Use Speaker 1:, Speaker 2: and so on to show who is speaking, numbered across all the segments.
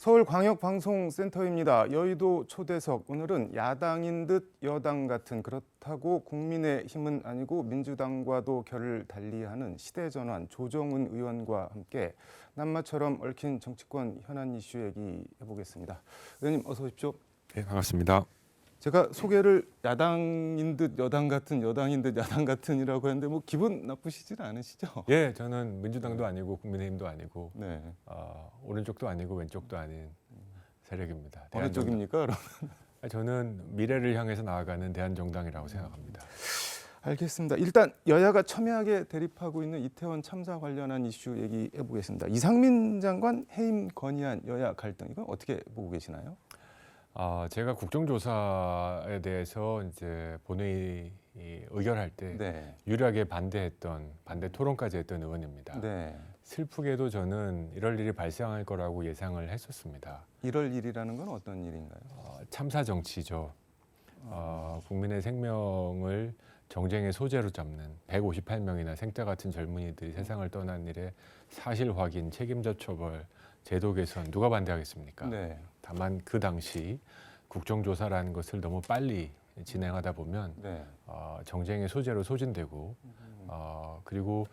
Speaker 1: 서울광역방송센터입니다. 여의도 초대석. 오늘은 야당인 듯 여당 같은, 그렇다고 국민의힘은 아니고 민주당과도 결을 달리하는 시대전환 조정훈 의원과 함께 낱마처럼 얽힌 정치권 현안 이슈 얘기해보겠습니다. 의원님 어서 오십시오.
Speaker 2: 네, 반갑습니다.
Speaker 1: 제가 소개를 야당인 듯 여당 같은, 여당인 듯 야당 같은이라고 했는데 뭐 기분 나쁘시진 않으시죠?
Speaker 2: 예, 저는 민주당도 아니고 국민의힘도 아니고
Speaker 1: 네.
Speaker 2: 오른쪽도 아니고 왼쪽도 아닌 세력입니다.
Speaker 1: 어느 쪽입니까? 그럼?
Speaker 2: 저는 미래를 향해서 나아가는 대한정당이라고 생각합니다.
Speaker 1: 알겠습니다. 일단 여야가 첨예하게 대립하고 있는 이태원 참사 관련한 이슈 얘기해 보겠습니다. 이상민 장관 해임 건의안 여야 갈등, 이건 어떻게 보고 계시나요?
Speaker 2: 제가 국정조사에 대해서 이제 본회의 의결할 때
Speaker 1: 네.
Speaker 2: 유일하게 반대 토론까지 했던 의원입니다.
Speaker 1: 네.
Speaker 2: 슬프게도 저는 이럴 일이 발생할 거라고 예상을 했었습니다.
Speaker 1: 1월 1일이라는 건 어떤 일인가요?
Speaker 2: 참사 정치죠. 국민의 생명을 정쟁의 소재로 잡는 158명이나 생떼 같은 젊은이들이 세상을 떠난 일에 사실 확인, 책임자 처벌, 제도 개선 누가 반대하겠습니까?
Speaker 1: 네.
Speaker 2: 다만 그 당시 국정조사라는 것을 너무 빨리 진행하다 보면
Speaker 1: 네.
Speaker 2: 정쟁의 소재로 소진되고 그리고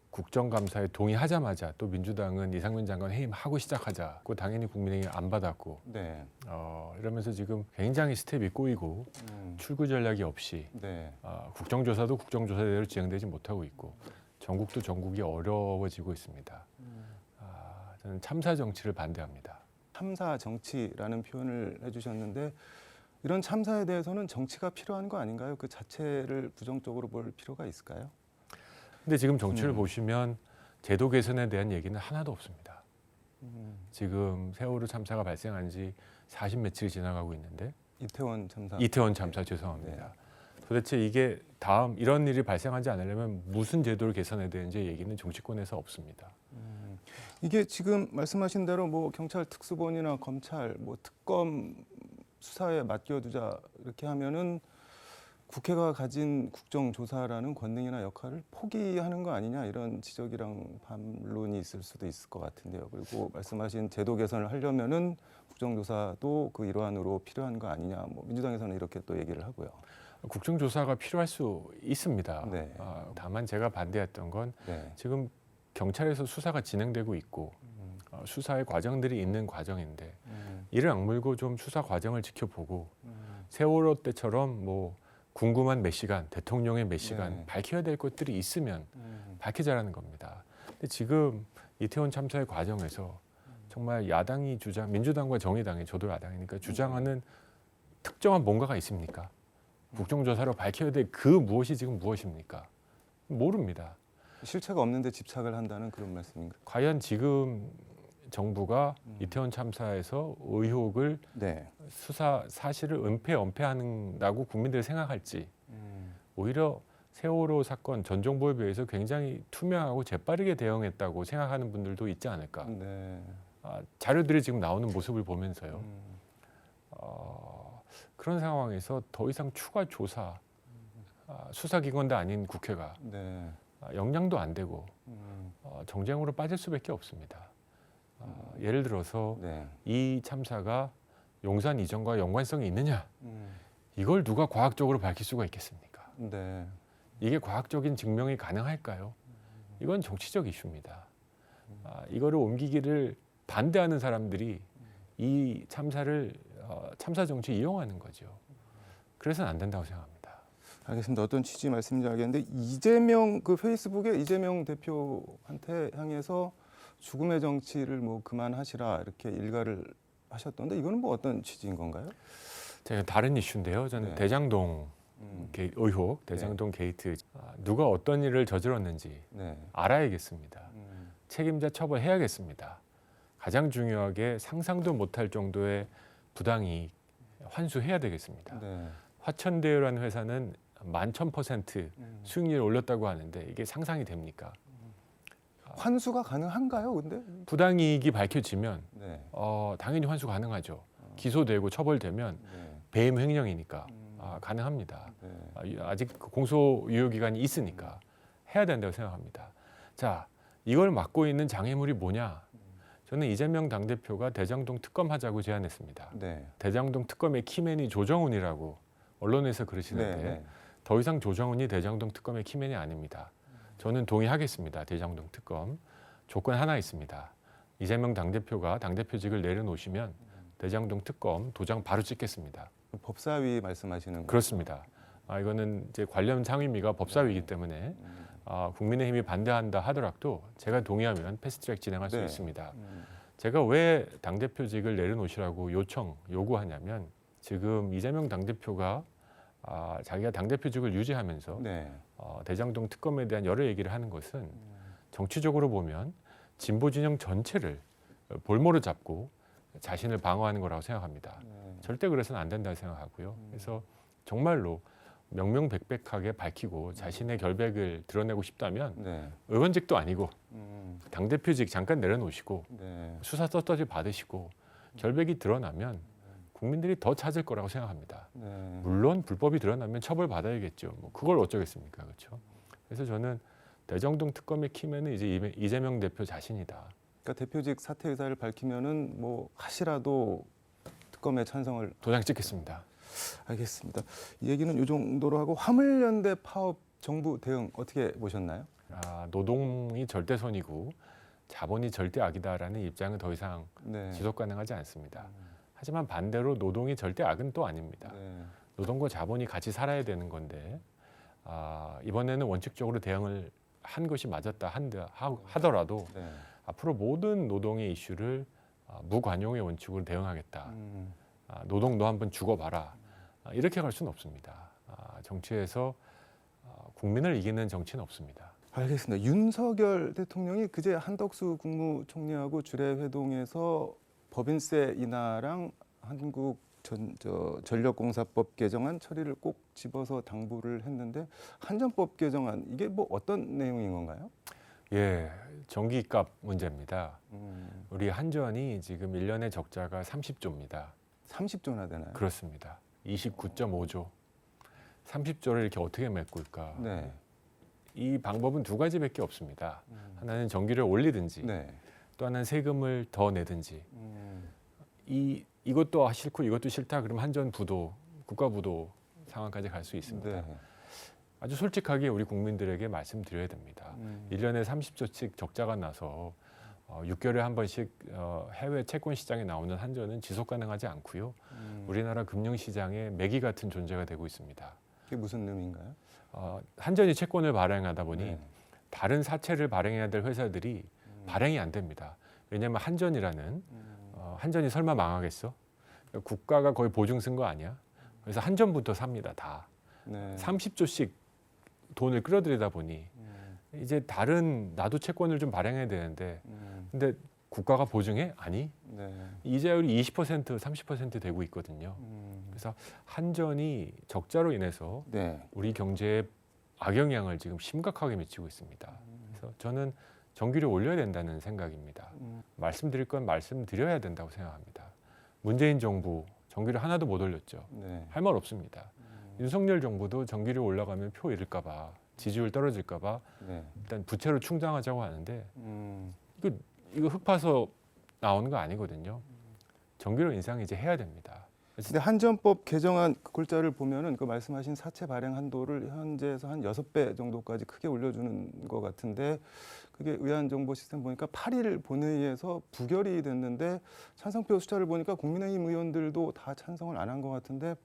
Speaker 2: 국정감사에 동의하자마자 또 민주당은 이상민 장관 해임하고 시작하자고 당연히 국민의힘이 안 받았고
Speaker 1: 네.
Speaker 2: 이러면서 지금 굉장히 스텝이 꼬이고 출구 전략이 없이
Speaker 1: 네.
Speaker 2: 국정조사도 국정조사대로 진행되지 못하고 있고 전국도 전국이 어려워지고 있습니다. 저는 참사 정치를 반대합니다.
Speaker 1: 참사 정치라는 표현을 해주셨는데 이런 참사에 대해서는 정치가 필요한 거 아닌가요? 그 자체를 부정적으로 볼 필요가 있을까요?
Speaker 2: 근데 지금 정치를 보시면 제도 개선에 대한 얘기는 하나도 없습니다. 지금 세월호 참사가 발생한 지 40 며칠이 지나가고 있는데
Speaker 1: 이태원 참사.
Speaker 2: 죄송합니다. 도대체 이게 다음 이런 일이 발생하지 않으려면 무슨 제도를 개선해야 되는지 얘기는 정치권에서 없습니다.
Speaker 1: 이게 지금 말씀하신 대로 뭐 경찰 특수본이나 검찰 뭐 특검 수사에 맡겨두자 이렇게 하면은 국회가 가진 국정조사라는 권능이나 역할을 포기하는 거 아니냐, 이런 지적이랑 반론이 있을 수도 있을 것 같은데요. 그리고 말씀하신 제도 개선을 하려면은 국정조사도 그 일환으로 필요한 거 아니냐, 뭐 민주당에서는 이렇게 또 얘기를 하고요.
Speaker 2: 국정조사가 필요할 수 있습니다.
Speaker 1: 네.
Speaker 2: 다만 제가 반대했던 건
Speaker 1: 네.
Speaker 2: 지금 경찰에서 수사가 진행되고 있고 수사의 과정들이 있는 과정인데 이를 악물고 좀 수사 과정을 지켜보고 세월호 때처럼 뭐 궁금한 몇 시간, 대통령의 몇 시간
Speaker 1: 네.
Speaker 2: 밝혀야 될 것들이 있으면 밝히자라는 겁니다. 근데 지금 이태원 참사의 과정에서 정말 야당이 민주당과 정의당이, 저도 야당이니까 주장하는 특정한 뭔가가 있습니까? 국정조사로 밝혀야 될 그 무엇이 지금 무엇입니까? 모릅니다.
Speaker 1: 실체가 없는데 집착을 한다는 그런 말씀인가요?
Speaker 2: 과연 지금 정부가 이태원 참사에서 의혹을
Speaker 1: 네.
Speaker 2: 수사 사실을 은폐한다고 국민들이 생각할지, 오히려 세월호 사건 전 정부에 비해서 굉장히 투명하고 재빠르게 대응했다고 생각하는 분들도 있지 않을까.
Speaker 1: 네.
Speaker 2: 자료들이 지금 나오는 모습을 보면서요. 그런 상황에서 더 이상 추가 조사, 수사기관도 아닌 국회가
Speaker 1: 네.
Speaker 2: 역량도 안 되고 정쟁으로 빠질 수밖에 없습니다. 예를 들어서
Speaker 1: 네.
Speaker 2: 이 참사가 용산 이전과 연관성이 있느냐, 이걸 누가 과학적으로 밝힐 수가 있겠습니까?
Speaker 1: 네.
Speaker 2: 이게 과학적인 증명이 가능할까요? 이건 정치적 이슈입니다. 이거를 옮기기를 반대하는 사람들이 이 참사를 참사 정치 이용하는 거죠. 그래서는 안 된다고 생각합니다.
Speaker 1: 알겠습니다. 어떤 취지 말씀인지 알겠는데 이재명 그 페이스북에 이재명 대표한테 향해서 죽음의 정치를 뭐 그만하시라 이렇게 일가를 하셨던데 이거는 뭐 어떤 취지인 건가요?
Speaker 2: 제가 다른 이슈인데요. 저는
Speaker 1: 네.
Speaker 2: 대장동 의혹, 대장동 게이트, 누가 어떤 일을 저질렀는지
Speaker 1: 네.
Speaker 2: 알아야겠습니다. 책임자 처벌해야겠습니다. 가장 중요하게 상상도 못할 정도의 부당이익 환수해야 되겠습니다.
Speaker 1: 네.
Speaker 2: 화천대유라는 회사는 11,000% 수익률을 올렸다고 하는데 이게 상상이 됩니까?
Speaker 1: 환수가 가능한가요, 근데?
Speaker 2: 부당이익이 밝혀지면
Speaker 1: 네.
Speaker 2: 당연히 환수 가능하죠. 기소되고 처벌되면
Speaker 1: 네.
Speaker 2: 배임 횡령이니까 가능합니다.
Speaker 1: 네.
Speaker 2: 아직 공소 유효 기간이 있으니까 해야 된다고 생각합니다. 자, 이걸 맡고 있는 장애물이 뭐냐? 저는 이재명 당대표가 대장동 특검 하자고 제안했습니다.
Speaker 1: 네.
Speaker 2: 대장동 특검의 키맨이 조정훈이라고 언론에서 그러시는데
Speaker 1: 네.
Speaker 2: 더 이상 조정훈이 대장동 특검의 키맨이 아닙니다. 저는 동의하겠습니다. 대장동 특검. 조건 하나 있습니다. 이재명 당대표가 당대표직을 내려놓으시면 대장동 특검 도장 바로 찍겠습니다.
Speaker 1: 법사위 말씀하시는 거죠?
Speaker 2: 그렇습니다. 이거는 이제 관련 상임위가 법사위이기 때문에 국민의힘이 반대한다 하더라도 제가 동의하면 패스트트랙 진행할 수
Speaker 1: 네.
Speaker 2: 있습니다. 제가 왜 당대표직을 내려놓으시라고 요구하냐면 지금 이재명 당대표가 자기가 당대표직을 유지하면서
Speaker 1: 네.
Speaker 2: 대장동 특검에 대한 여러 얘기를 하는 것은 정치적으로 보면 진보 진영 전체를 볼모로 잡고 자신을 방어하는 거라고 생각합니다. 절대 그래서는 안 된다고 생각하고요. 그래서 정말로 명명백백하게 밝히고 자신의 결백을 드러내고 싶다면
Speaker 1: 네.
Speaker 2: 의원직도 아니고 당대표직 잠깐 내려놓으시고
Speaker 1: 네.
Speaker 2: 수사 떳떳이 받으시고 결백이 드러나면 국민들이 더 찾을 거라고 생각합니다.
Speaker 1: 네.
Speaker 2: 물론 불법이 드러나면 처벌받아야겠죠. 뭐 그걸 어쩌겠습니까, 그렇죠? 그래서 저는 대장동 특검의 키맨은 이제 이재명 대표 자신이다.
Speaker 1: 그러니까 대표직 사퇴 의사를 밝히면은 뭐 하시라도 특검에 찬성을.
Speaker 2: 도장 찍겠습니다.
Speaker 1: 알겠습니다. 이 얘기는 이 정도로 하고 화물연대 파업 정부 대응 어떻게 보셨나요?
Speaker 2: 노동이 절대선이고 자본이 절대 악이다라는 입장은 더 이상
Speaker 1: 네.
Speaker 2: 지속 가능하지 않습니다. 하지만 반대로 노동이 절대 악은 또 아닙니다.
Speaker 1: 네.
Speaker 2: 노동과 자본이 같이 살아야 되는 건데 이번에는 원칙적으로 대응을 한 것이 맞았다 하더라도
Speaker 1: 네.
Speaker 2: 앞으로 모든 노동의 이슈를 무관용의 원칙으로 대응하겠다. 노동 너 한번 죽어봐라. 이렇게 갈 수는 없습니다. 정치에서 국민을 이기는 정치는 없습니다.
Speaker 1: 알겠습니다. 윤석열 대통령이 그제 한덕수 국무총리하고 주례회동에서 법인세 인하랑 한국 전력공사법 개정안 처리를 꼭 집어서 당부를 했는데 한전법 개정안 이게 뭐 어떤 내용인 건가요?
Speaker 2: 예, 전기값 문제입니다. 우리 한전이 지금 1년의 적자가 30조입니다.
Speaker 1: 30조나 되나요?
Speaker 2: 그렇습니다. 29.5조. 30조를 이렇게 어떻게 메꿀까?
Speaker 1: 네.
Speaker 2: 이 방법은 두 가지밖에 없습니다. 하나는 전기를 올리든지
Speaker 1: 네.
Speaker 2: 또 하나는 세금을 더 내든지. 이것도 싫고 이것도 싫다 그러면 한전 부도, 국가 부도 상황까지 갈 수 있습니다.
Speaker 1: 네.
Speaker 2: 아주 솔직하게 우리 국민들에게 말씀드려야 됩니다. 1년에 30조씩 적자가 나서 6개월에 한 번씩 해외 채권 시장에 나오는 한전은 지속 가능하지 않고요. 우리나라 금융 시장에 매기 같은 존재가 되고 있습니다.
Speaker 1: 그게 무슨 의미인가요?
Speaker 2: 한전이 채권을 발행하다 보니
Speaker 1: 네.
Speaker 2: 다른 사채를 발행해야 될 회사들이 발행이 안 됩니다. 왜냐하면 한전이 설마 망하겠어? 국가가 거의 보증 쓴 거 아니야? 그래서 한전부터 삽니다. 다.
Speaker 1: 네.
Speaker 2: 30조씩 돈을 끌어들이다 보니 이제 다른 나도 채권을 좀 발행해야 되는데 근데 국가가 보증해? 아니.
Speaker 1: 네.
Speaker 2: 이자율이 20%, 30% 되고 있거든요. 그래서 한전이 적자로 인해서
Speaker 1: 네.
Speaker 2: 우리 경제에 악영향을 지금 심각하게 미치고 있습니다. 그래서 저는 전기료 올려야 된다는 생각입니다. 말씀드릴 건 말씀드려야 된다고 생각합니다. 문재인 정부 전기료 하나도 못 올렸죠.
Speaker 1: 네.
Speaker 2: 할 말 없습니다. 윤석열 정부도 전기료 올라가면 표 잃을까 봐, 지지율 떨어질까 봐
Speaker 1: 네.
Speaker 2: 일단 부채로 충당하자고 하는데 이거 흙 파서 나오는 거 아니거든요. 전기료 인상 이제 해야 됩니다.
Speaker 1: 근데 한전법 개정안 그 글자를 보면은 그 말씀하신 사채 발행 한도를 현재에서 한 6배 정도까지 크게 올려주는 것 같은데 그게 의안 정보 시스템 보니까 8일 본회의에서 부결이 됐는데 찬성표 숫자를 보니까 국민의힘 의원들도 다 찬성을 안 한 것 같은데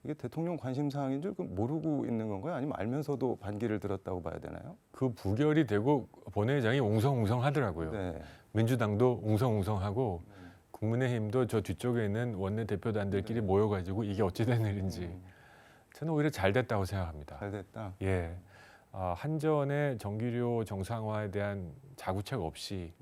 Speaker 1: 이게 대통령 관심 사항인 줄 모르고 있는 건가요? 아니면 알면서도 반기를 들었다고 봐야 되나요?
Speaker 2: 그 부결이 되고 본회의장이 웅성웅성하더라고요.
Speaker 1: 네.
Speaker 2: 민주당도 웅성웅성하고 국민의힘도 저 뒤쪽에 있는 원내대표단들끼리 모여가지고 이게 어찌 된 일인지 저는 오히려 잘 됐다고 생각합니다.
Speaker 1: 잘 됐다.
Speaker 2: 예, 한전의 전기료 정상화에 대한 자구책 없이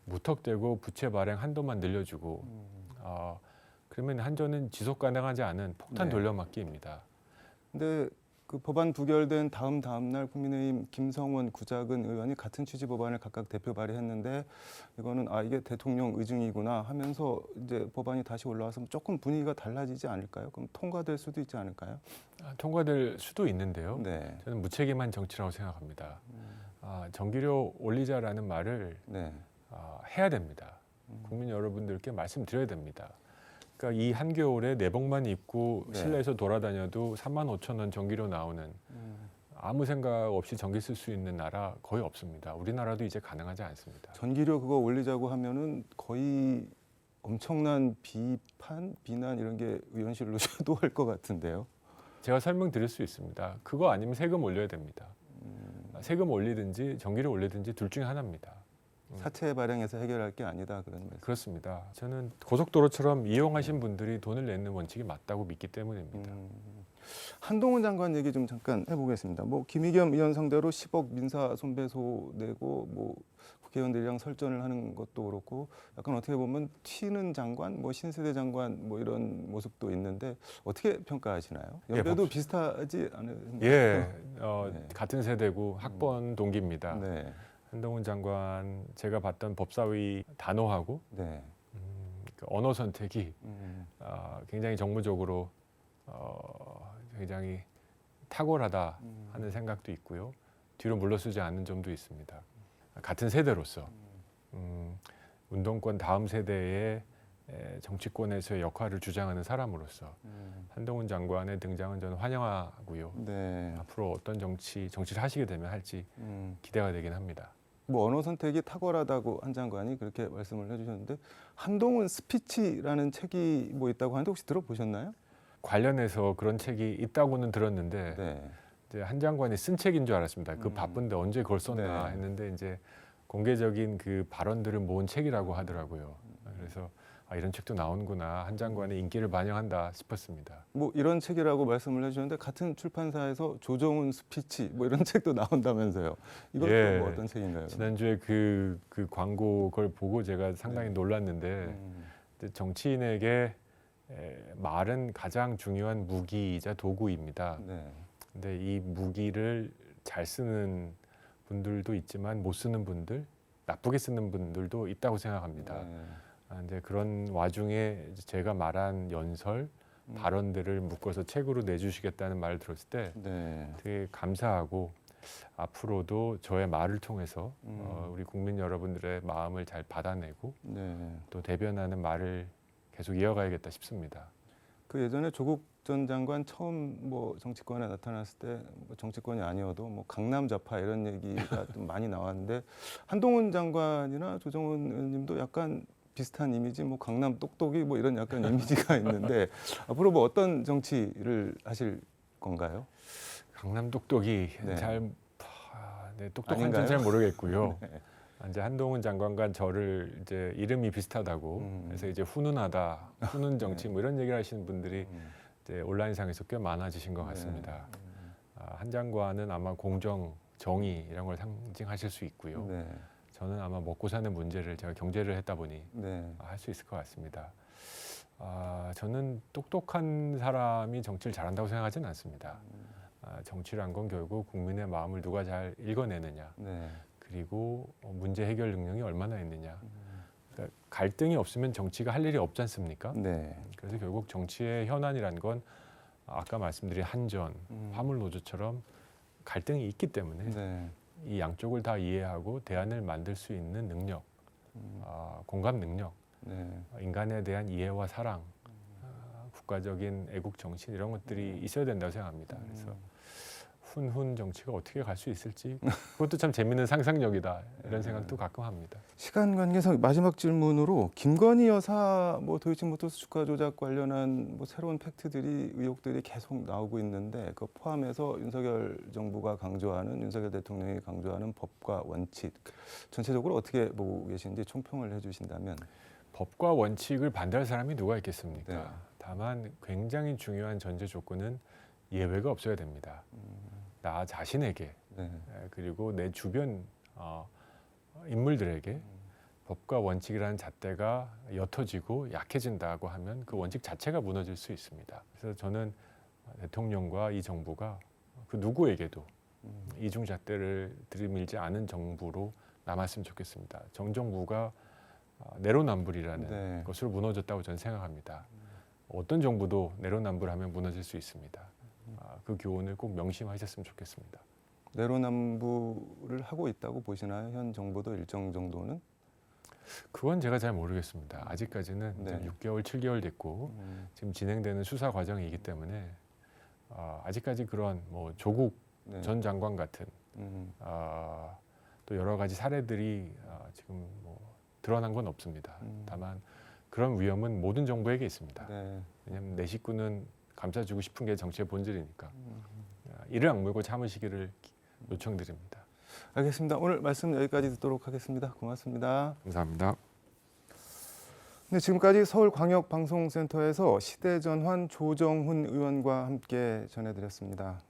Speaker 2: 무턱대고 부채 발행 한도만 늘려주고 그러면 한전은 지속 가능하지 않은 폭탄
Speaker 1: 네.
Speaker 2: 돌려막기입니다.
Speaker 1: 근데 그 법안 부결된 다음 날 국민의힘 김성원, 구자근 의원이 같은 취지 법안을 각각 대표 발의했는데 이거는 이게 대통령 의중이구나 하면서 이제 법안이 다시 올라와서 조금 분위기가 달라지지 않을까요? 그럼 통과될 수도 있지 않을까요?
Speaker 2: 통과될 수도 있는데요.
Speaker 1: 네.
Speaker 2: 저는 무책임한 정치라고 생각합니다. 전기료 올리자라는 말을
Speaker 1: 네.
Speaker 2: 해야 됩니다. 국민 여러분들께 말씀드려야 됩니다. 그러니까 이 한겨울에 내복만 입고
Speaker 1: 네.
Speaker 2: 실내에서 돌아다녀도 35,000원 전기료 나오는 아무 생각 없이 전기 쓸 수 있는 나라 거의 없습니다. 우리나라도 이제 가능하지 않습니다.
Speaker 1: 전기료 그거 올리자고 하면은 거의 엄청난 비난 이런 게 의원실로 쇄도할 것 같은데요.
Speaker 2: 제가 설명드릴 수 있습니다. 그거 아니면 세금 올려야 됩니다. 세금 올리든지 전기료 올리든지 둘 중에 하나입니다.
Speaker 1: 사채 발행해서 해결할 게 아니다 그런 말씀.
Speaker 2: 그렇습니다. 저는 고속도로처럼 이용하신 분들이 돈을 내는 원칙이 맞다고 믿기 때문입니다.
Speaker 1: 한동훈 장관 얘기 좀 잠깐 해보겠습니다. 뭐 김의겸 의원 상대로 10억 민사 손배소 내고 뭐 국회의원들이랑 설전을 하는 것도 그렇고 약간 어떻게 보면 튀는 장관, 뭐 신세대 장관 뭐 이런 모습도 있는데 어떻게 평가하시나요? 연배도 비슷하지 않으신가요?
Speaker 2: 예,
Speaker 1: 네.
Speaker 2: 같은 세대고 학번 동기입니다.
Speaker 1: 네,
Speaker 2: 한동훈 장관 제가 봤던 법사위 단호하고
Speaker 1: 네.
Speaker 2: 그 언어 선택이 굉장히 정무적으로 굉장히 탁월하다 하는 생각도 있고요. 뒤로 물러서지 않는 점도 있습니다. 같은 세대로서 운동권 다음 세대의 정치권에서의 역할을 주장하는 사람으로서 한동훈 장관의 등장은 저는 환영하고요.
Speaker 1: 네.
Speaker 2: 앞으로 어떤 정치를 하시게 되면 할지 기대가 되긴 합니다.
Speaker 1: 뭐 언어 선택이 탁월하다고 한 장관이 그렇게 말씀을 해주셨는데 한동훈 스피치라는 책이 뭐 있다고 하는데 혹시 들어보셨나요?
Speaker 2: 관련해서 그런 책이 있다고는 들었는데
Speaker 1: 네.
Speaker 2: 이제 한 장관이 쓴 책인 줄 알았습니다. 그 바쁜데 언제 그걸 썼나
Speaker 1: 네.
Speaker 2: 했는데 이제 공개적인 그 발언들을 모은 책이라고 하더라고요. 그래서 이런 책도 나오는구나. 한 장관의 인기를 반영한다 싶었습니다.
Speaker 1: 뭐 이런 책이라고 말씀을 해주셨는데 같은 출판사에서 조정훈 스피치 뭐 이런 책도 나온다면서요. 이것도
Speaker 2: 예.
Speaker 1: 뭐 어떤 책인가요?
Speaker 2: 지난주에 그 광고 그걸 보고 제가 상당히
Speaker 1: 네.
Speaker 2: 놀랐는데 이제 정치인에게 말은 가장 중요한 무기이자 도구입니다.
Speaker 1: 네.
Speaker 2: 근데 이 무기를 잘 쓰는 분들도 있지만 못 쓰는 분들, 나쁘게 쓰는 분들도 있다고 생각합니다.
Speaker 1: 네.
Speaker 2: 이제 그런 와중에 제가 말한 연설, 발언들을 묶어서 책으로 내주시겠다는 말을 들었을 때
Speaker 1: 네.
Speaker 2: 되게 감사하고 앞으로도 저의 말을 통해서 우리 국민 여러분들의 마음을 잘 받아내고
Speaker 1: 네.
Speaker 2: 또 대변하는 말을 계속 이어가야겠다 싶습니다.
Speaker 1: 그 예전에 조국 전 장관 처음 뭐 정치권에 나타났을 때 뭐 정치권이 아니어도 뭐 강남 좌파 이런 얘기가 좀 많이 나왔는데 한동훈 장관이나 조정훈 의원님도 약간 비슷한 이미지, 뭐 강남 똑똑이 뭐 이런 약간 이미지가 있는데 앞으로 뭐 어떤 정치를 하실 건가요?
Speaker 2: 강남 똑똑이
Speaker 1: 네.
Speaker 2: 똑똑한지는
Speaker 1: 아닌가요?
Speaker 2: 잘 모르겠고요.
Speaker 1: 네.
Speaker 2: 이제 한동훈 장관과 저를 이제 이름이 비슷하다고 그래서 이제 훈훈하다, 훈훈 정치 뭐 이런 얘기를 하시는 분들이 이제 온라인상에서 꽤 많아지신 것 같습니다. 한 장관은 아마 공정, 정의 이런 걸 상징하실 수 있고요.
Speaker 1: 네.
Speaker 2: 저는 아마 먹고 사는 문제를 제가 경제를 했다 보니
Speaker 1: 네.
Speaker 2: 할 수 있을 것 같습니다. 저는 똑똑한 사람이 정치를 잘한다고 생각하지는 않습니다. 정치란 건 결국 국민의 마음을 누가 잘 읽어내느냐,
Speaker 1: 네.
Speaker 2: 그리고 문제 해결 능력이 얼마나 있느냐. 그러니까 갈등이 없으면 정치가 할 일이 없지 않습니까?
Speaker 1: 네.
Speaker 2: 그래서 결국 정치의 현안이란 건 아까 말씀드린 한전, 화물노조처럼 갈등이 있기 때문에
Speaker 1: 네.
Speaker 2: 이 양쪽을 다 이해하고 대안을 만들 수 있는 능력, 공감 능력,
Speaker 1: 네.
Speaker 2: 인간에 대한 이해와 사랑, 국가적인 애국 정신 이런 것들이 있어야 된다고 생각합니다. 그래서 훈훈 정치가 어떻게 갈 수 있을지 그것도 참 재밌는 상상력이다 이런 생각도 가끔 합니다.
Speaker 1: 시간 관계상 마지막 질문으로 김건희 여사 뭐 도이치모터스 주가 조작 관련한 뭐 새로운 팩트들이 의혹들이 계속 나오고 있는데 그 포함해서 윤석열 정부가 강조하는 윤석열 대통령이 강조하는 법과 원칙 전체적으로 어떻게 보고 계신지 총평을 해주신다면.
Speaker 2: 법과 원칙을 반대할 사람이 누가 있겠습니까?
Speaker 1: 네.
Speaker 2: 다만 굉장히 중요한 전제 조건은 예외가 없어야 됩니다. 나 자신에게
Speaker 1: 네.
Speaker 2: 그리고 내 주변 인물들에게 법과 원칙이라는 잣대가 옅어지고 약해진다고 하면 그 원칙 자체가 무너질 수 있습니다. 그래서 저는 대통령과 이 정부가 그 누구에게도 이중 잣대를 들이밀지 않은 정부로 남았으면 좋겠습니다. 정 정부가 내로남불이라는
Speaker 1: 네.
Speaker 2: 것으로 무너졌다고 저는 생각합니다. 어떤 정부도 내로남불하면 무너질 수 있습니다. 그 교훈을 꼭 명심하셨으면 좋겠습니다.
Speaker 1: 내로남불을 하고 있다고 보시나요? 현 정부도 일정 정도는?
Speaker 2: 그건 제가 잘 모르겠습니다. 아직까지는
Speaker 1: 네.
Speaker 2: 이제 6개월, 7개월 됐고 지금 진행되는 수사 과정이기 때문에 아직까지 그런 뭐 조국
Speaker 1: 네.
Speaker 2: 전 장관 같은 또 여러 가지 사례들이 지금 뭐 드러난 건 없습니다. 다만 그런 위험은 모든 정부에게 있습니다.
Speaker 1: 네.
Speaker 2: 왜냐하면 내 식구는 감싸주고 싶은 게 정치의 본질이니까 이를 악물고 참으시기를 요청드립니다.
Speaker 1: 알겠습니다. 오늘 말씀 여기까지 듣도록 하겠습니다. 고맙습니다.
Speaker 2: 감사합니다.
Speaker 1: 네, 지금까지 서울광역방송센터에서 시대전환 조정훈 의원과 함께 전해드렸습니다.